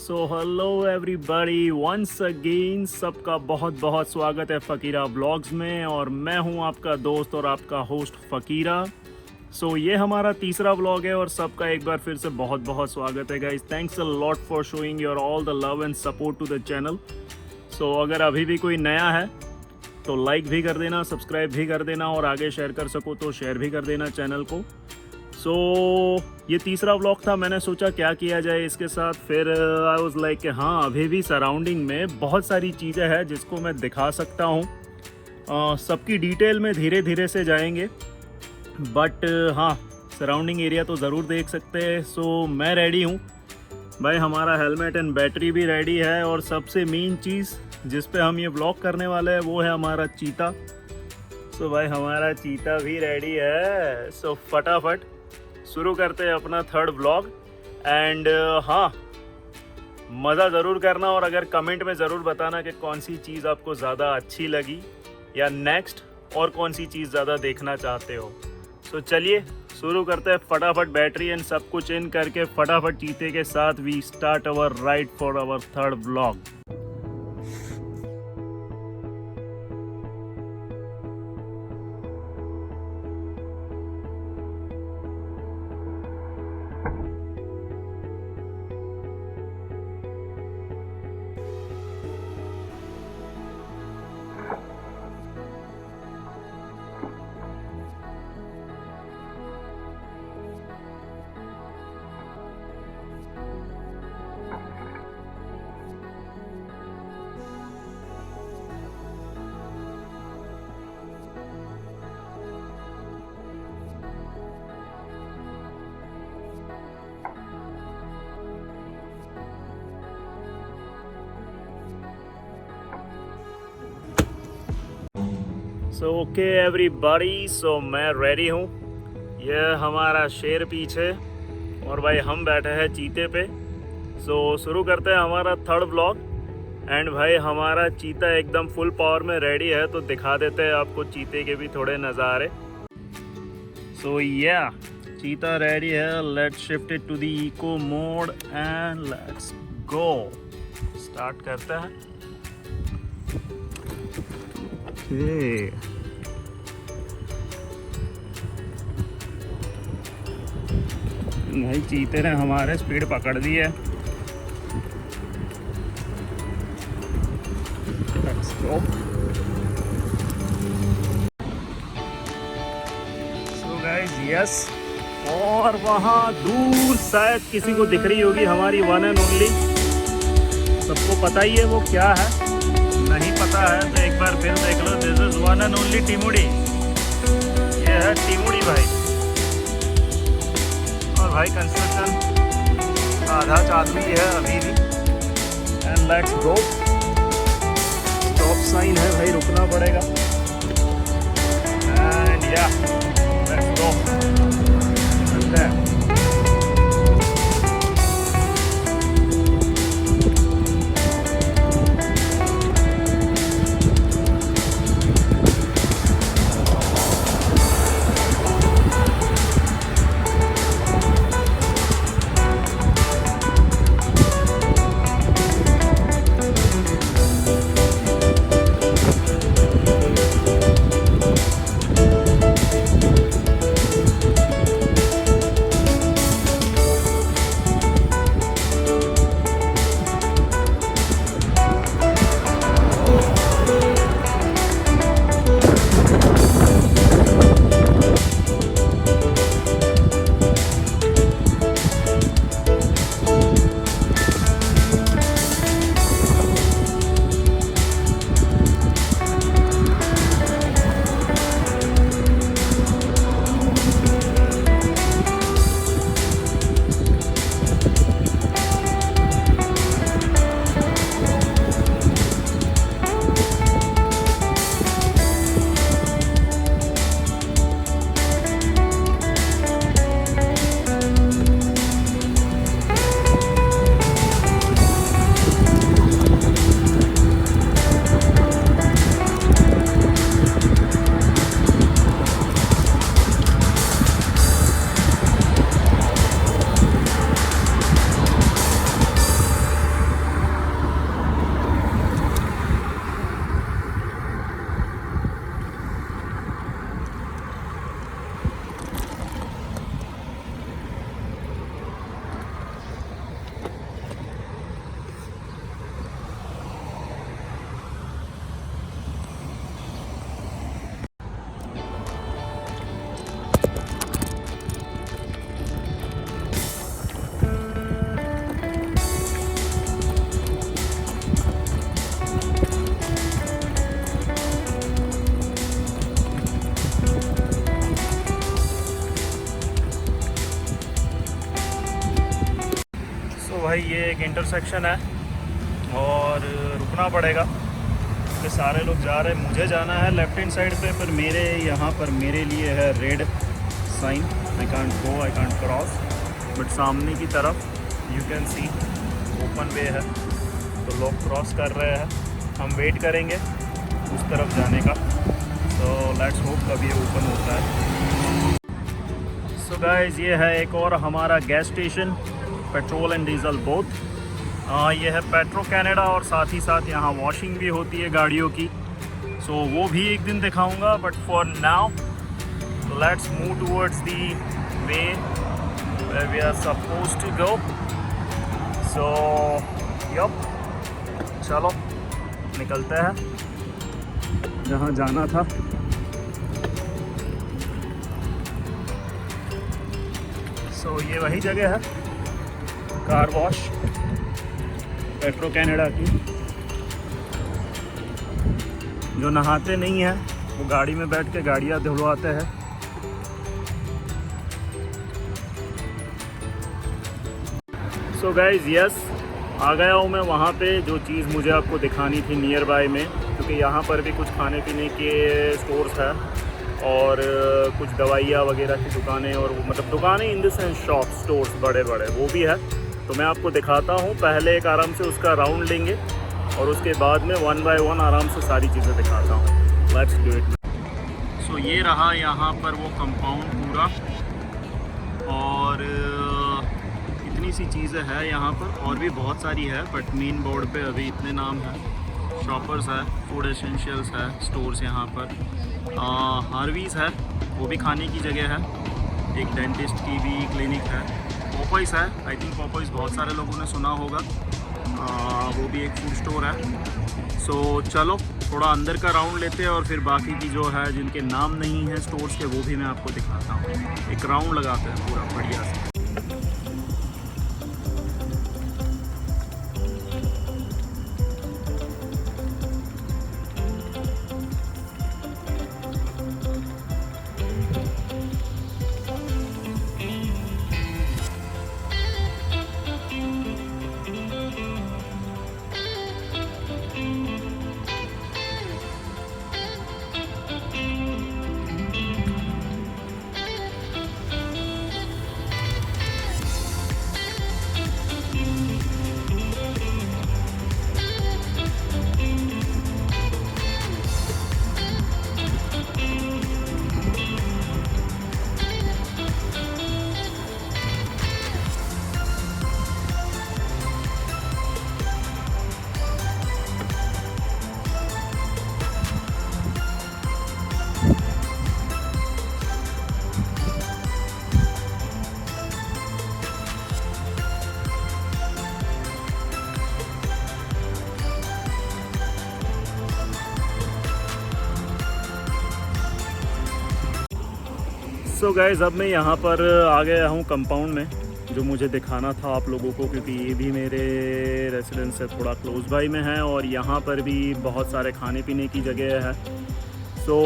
सो hello everybody once again, सबका बहुत बहुत स्वागत है फ़कीरा व्लॉग्स में। और मैं हूं आपका दोस्त और आपका होस्ट फ़कीरा। सो ये हमारा तीसरा व्लॉग है और सबका एक बार फिर से बहुत बहुत स्वागत है guys. Thanks a lot for showing your all the love and support to the channel. So अगर अभी भी कोई नया है तो लाइक भी कर देना, सब्सक्राइब भी कर देना और आगे शेयर कर सको तो शेयर भी कर देना चैनल को। सो ये तीसरा व्लॉग था, मैंने सोचा क्या किया जाए इसके साथ। फिर आई वाज लाइक कि हाँ, अभी भी सराउंडिंग में बहुत सारी चीज़ें हैं जिसको मैं दिखा सकता हूँ। सबकी डिटेल में धीरे धीरे से जाएंगे, बट हाँ, सराउंडिंग एरिया तो ज़रूर देख सकते हैं। सो मैं रेडी हूँ भाई, हमारा हेलमेट एंड बैटरी भी रेडी है। और सबसे मेन चीज़ जिस पे हम ये व्लॉग करने वाले हैं वो है हमारा चीता। सो भाई हमारा चीता भी रेडी है। सो फटाफट शुरू करते हैं अपना थर्ड व्लॉग। एंड हाँ, मज़ा ज़रूर करना और अगर कमेंट में ज़रूर बताना कि कौन सी चीज़ आपको ज़्यादा अच्छी लगी या नेक्स्ट और कौन सी चीज़ ज़्यादा देखना चाहते हो। सो चलिए शुरू करते हैं फटाफट, बैटरी एंड सब कुछ इन करके फटाफट चीते के साथ we start our ride for our third vlog. So okay everybody, so मैं रेडी हूँ। यह हमारा शेर पीछे और भाई हम बैठे हैं चीते पे। सो शुरू करते हैं हमारा थर्ड व्लॉग। एंड भाई हमारा चीता एकदम फुल पावर में रेडी है, तो दिखा देते हैं आपको चीते के भी थोड़े नज़ारे। सो या चीता रेडी है। Let's shift it to the eco mode and let's go. Start करते हैं। भाई चीते ने हमारे स्पीड पकड़ दी है। Let's go. So guys, yes. और वहाँ दूर शायद किसी को दिख रही होगी हमारी वन एंड ओनली। सबको पता ही है वो क्या है, नहीं पता है तो एक बार फिर देख लो। This is one and only टिमुड़ी। ये है टिमुड़ी भाई। और भाई कंस्ट्रक्शन आधा चालू ही है अभी भी। And let's go. Stop sign है भाई, रुकना पड़ेगा। एंड या लेट्स गो, चलते हैं। ये एक इंटरसेक्शन है और रुकना पड़ेगा। तो सारे लोग जा रहे हैं, मुझे जाना है लेफ्ट हैंड साइड पे, पर मेरे यहाँ पर मेरे लिए है red sign. I can't go, I can't cross. But सामने की तरफ you can see open way है, तो लोग क्रॉस कर रहे हैं। हम वेट करेंगे उस तरफ जाने का। तो लेट्स होप कभी ओपन होता है। सो गाइस, ये है एक और हमारा gas station, petrol and diesel both. ये है पेट्रो कनाडा और साथ ही साथ यहाँ वॉशिंग भी होती है गाड़ियों की। सो वो भी एक दिन दिखाऊंगा, but for now let's move towards the way where we are supposed to go. So yup, चलो निकलते हैं जहाँ जाना था। सो ये वही जगह है, कार वॉश पेट्रो कनाडा की। जो नहाते नहीं हैं वो गाड़ी में बैठ के गाड़ियाँ धुलवाते हैं। सो गाइज यस, आ गया हूँ मैं वहाँ पे जो चीज़ मुझे आपको दिखानी थी नियर बाय में, क्योंकि यहाँ पर भी कुछ खाने पीने के स्टोर्स है और कुछ दवाइयाँ वगैरह की दुकानें, और मतलब दुकानें in the sense shop stores बड़े बड़े वो भी है। तो मैं आपको दिखाता हूँ। पहले एक आराम से उसका राउंड लेंगे और उसके बाद में वन बाय वन आराम से सारी चीज़ें दिखाता हूँ। Let's do it. सो ये रहा यहाँ पर वो कंपाउंड पूरा, और इतनी सी चीज़ें हैं यहाँ पर, और भी बहुत सारी है बट मेन बोर्ड पे अभी इतने नाम हैं। शॉपर्स है, फूड एसेंशियल्स है, स्टोर्स यहाँ पर। हार्वीज़ है, वो भी खाने की जगह है। एक डेंटिस्ट की भी क्लिनिक है। पॉपॉइज़ है, आई थिंक पॉपॉइज़ बहुत सारे लोगों ने सुना होगा। वो भी एक फूड स्टोर है। सो चलो थोड़ा अंदर का राउंड लेते हैं और फिर बाकी की जो है जिनके नाम नहीं है स्टोर्स के, वो भी मैं आपको दिखाता हूँ। एक राउंड लगाते हैं पूरा बढ़िया से। सो गाइज़, अब मैं यहाँ पर आ गया हूँ कंपाउंड में, जो मुझे दिखाना था आप लोगों को, क्योंकि ये भी मेरे रेसिडेंस से थोड़ा क्लोज बाई में है और यहाँ पर भी बहुत सारे खाने पीने की जगह है। सो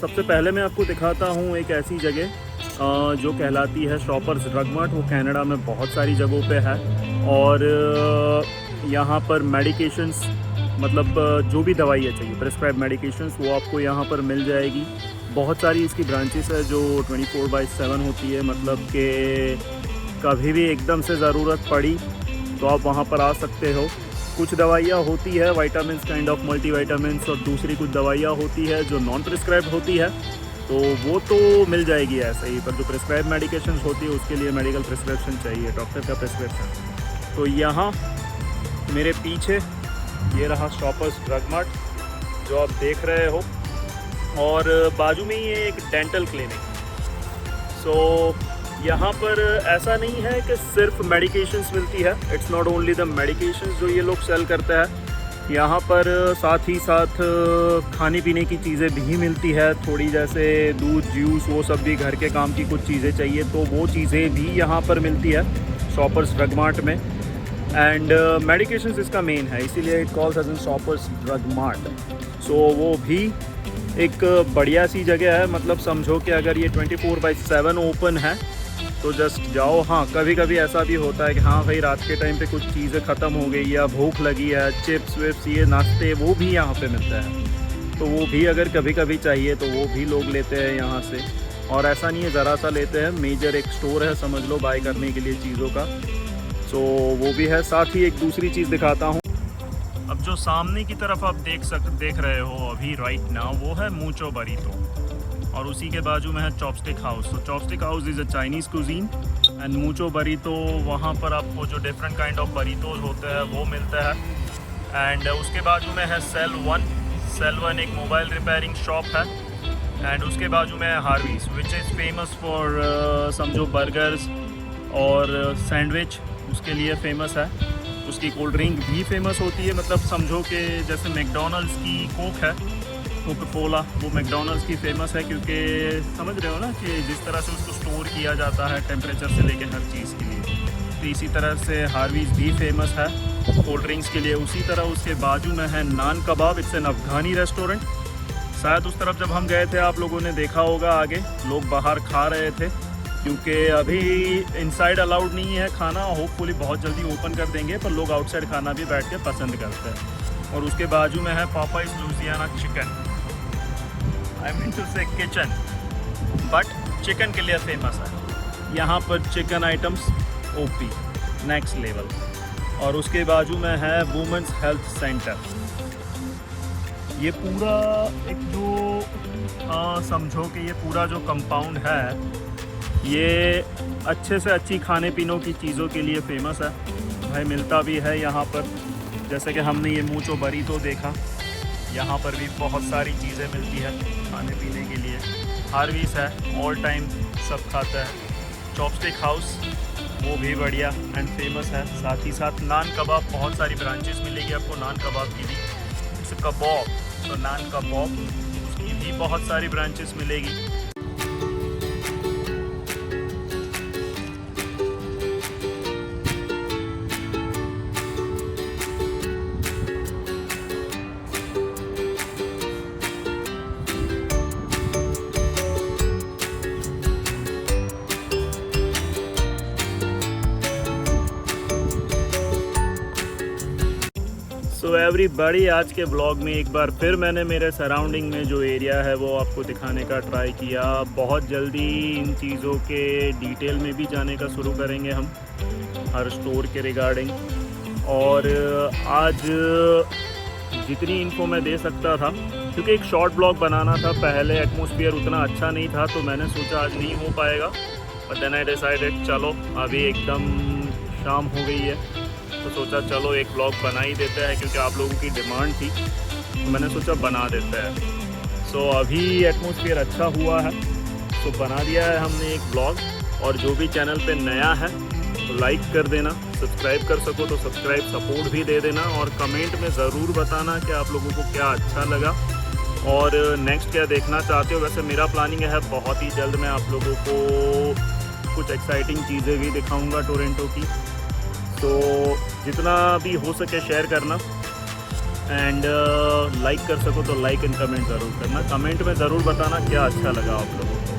सबसे पहले मैं आपको दिखाता हूँ एक ऐसी जगह जो कहलाती है शॉपर्स ड्रग मार्ट। वो कनाडा में बहुत सारी जगहों पे है और यहाँ पर मेडिकेशंस, मतलब जो भी दवाइयाँ चाहिए प्रिस्क्राइब मेडिकेशंस, वो आपको यहाँ पर मिल जाएगी। बहुत सारी इसकी ब्रांचेस है जो 24/7 होती है, मतलब कि कभी भी एकदम से ज़रूरत पड़ी तो आप वहाँ पर आ सकते हो। कुछ दवाइयाँ होती है विटामिन्स, काइंड ऑफ मल्टीविटामिन्स, और दूसरी कुछ दवाइयाँ होती है जो नॉन प्रिस्क्राइब होती है, तो वो तो मिल जाएगी ऐसे ही। पर जो प्रिस्क्राइब मेडिकेशंस होती है उसके लिए मेडिकल प्रिस्क्रिप्शन चाहिए, डॉक्टर का प्रिस्क्रिप्शन। तो यहाँ मेरे पीछे ये रहा शॉपर्स ड्रग मार्ट जो आप देख रहे हो, और बाजू में ही एक डेंटल क्लिनिक। सो यहाँ पर ऐसा नहीं है कि सिर्फ मेडिकेशंस मिलती है। It's not only the medications जो ये लोग सेल करते हैं, यहाँ पर साथ ही साथ खाने पीने की चीज़ें भी मिलती है थोड़ी, जैसे दूध, जूस, वो सब भी घर के काम की कुछ चीज़ें चाहिए तो वो चीज़ें भी यहाँ पर मिलती है शॉपर्स ड्रग मार्ट में। एंड मेडिकेशंस इसका मेन है, इसीलिए it calls as an Shoppers Drug Mart. So वो भी एक बढ़िया सी जगह है, मतलब समझो कि अगर ये 24/7 ओपन है तो जस्ट जाओ। हाँ, कभी कभी ऐसा भी होता है कि हाँ भाई रात के टाइम पे कुछ चीज़ें ख़त्म हो गई या भूख लगी है, चिप्स विप्स ये नाश्ते वो भी यहाँ पे मिलता है, तो वो भी अगर कभी कभी चाहिए तो वो भी लोग लेते हैं यहाँ से। और ऐसा नहीं है ज़रा सा लेते हैं, मेजर एक स्टोर है समझ लो बाय करने के लिए चीज़ों का। सो वो भी है। साथ ही एक दूसरी चीज़ दिखाता हूँ। अब जो सामने की तरफ आप देख रहे हो अभी राइट नाउ, वो है मूचो बरीतो, और उसी के बाजू में है चॉपस्टिक हाउस। तो chopstick house is a Chinese cuisine and Mucho Burrito, वहाँ पर आपको जो डिफरेंट काइंड ऑफ बरीतोज होते हैं वो मिलता है। एंड उसके बाजू में है सेल वन एक मोबाइल रिपेयरिंग शॉप है। एंड उसके बाजू में है हार्वीज विच इज़ फेमस फॉर समझो बर्गर्स और सैंडविच, उसके लिए फेमस है। उसकी कोल्ड ड्रिंक भी फेमस होती है, मतलब समझो कि जैसे मैकडोनल्ड्स की कोक है, कोका कोला, वो मैकडोनल्ड्स की फ़ेमस है, क्योंकि समझ रहे हो ना कि जिस तरह से उसको स्टोर किया जाता है टेम्परेचर से लेके हर चीज़ के लिए। तो इसी तरह से हार्वीज़ भी फेमस है कोल्ड ड्रिंक्स के लिए। उसी तरह उसके बाजू में है नान कबाब, इट्स एन अफ़गानी रेस्टोरेंट। शायद उस तरफ जब हम गए थे आप लोगों ने देखा होगा, आगे लोग बाहर खा रहे थे, क्योंकि अभी इनसाइड अलाउड नहीं है खाना। होपफुली बहुत जल्दी ओपन कर देंगे, पर लोग आउटसाइड खाना भी बैठ के पसंद करते हैं। और उसके बाजू में है Popeyes Louisiana chicken, I mean to say kitchen, but chicken के लिए फेमस है यहाँ पर। Chicken items OP next level. और उसके बाजू में है वुमेंस हेल्थ सेंटर। ये पूरा एक जो समझो कि ये पूरा जो कंपाउंड है, ये अच्छे से अच्छी खाने पीनों की चीज़ों के लिए फेमस है भाई। मिलता भी है यहाँ पर, जैसे कि हमने ये मूचो बरीतो देखा, यहाँ पर भी बहुत सारी चीज़ें मिलती है खाने पीने के लिए। हार्वीज है, ऑल टाइम सब खाता है। चॉपस्टिक हाउस वो भी बढ़िया एंड फेमस है। साथ ही साथ नान कबाब, बहुत सारी ब्रांचेस मिलेगी आपको नान कबाब की भी। जैसे कबाब, तो नान कबाब उसकी भी बहुत सारी ब्रांचेस मिलेगी। सो एवरीबॉडी, आज के ब्लॉग में एक बार फिर मैंने मेरे सराउंडिंग में जो एरिया है वो आपको दिखाने का ट्राई किया। बहुत जल्दी इन चीज़ों के डिटेल में भी जाने का शुरू करेंगे हम, हर स्टोर के रिगार्डिंग। और आज जितनी इन्फो मैं दे सकता था, क्योंकि एक शॉर्ट ब्लॉग बनाना था, पहले एटमॉस्फेयर उतना अच्छा नहीं था, तो मैंने सोचा आज नहीं हो पाएगा। बट देन आई डिसाइडेड चलो अभी एकदम शाम हो गई है, तो सोचा चलो एक ब्लॉग बना ही देते हैं, क्योंकि आप लोगों की डिमांड थी, तो मैंने सोचा बना देते हैं। सो अभी एटमॉस्फेयर अच्छा हुआ है, तो बना दिया है हमने एक ब्लॉग। और जो भी चैनल पे नया है तो लाइक कर देना, सब्सक्राइब कर सको तो सब्सक्राइब सपोर्ट भी दे देना, और कमेंट में ज़रूर बताना कि आप लोगों को क्या अच्छा लगा और नेक्स्ट क्या देखना चाहते हो। वैसे मेरा प्लानिंग है बहुत ही जल्द मैं आप लोगों को कुछ एक्साइटिंग चीज़ें भी दिखाऊंगा टोरंटो की, तो जितना भी हो सके शेयर करना एंड लाइक कर सको तो लाइक एंड कमेंट ज़रूर करना। कमेंट में ज़रूर बताना क्या अच्छा लगा आप लोगों को।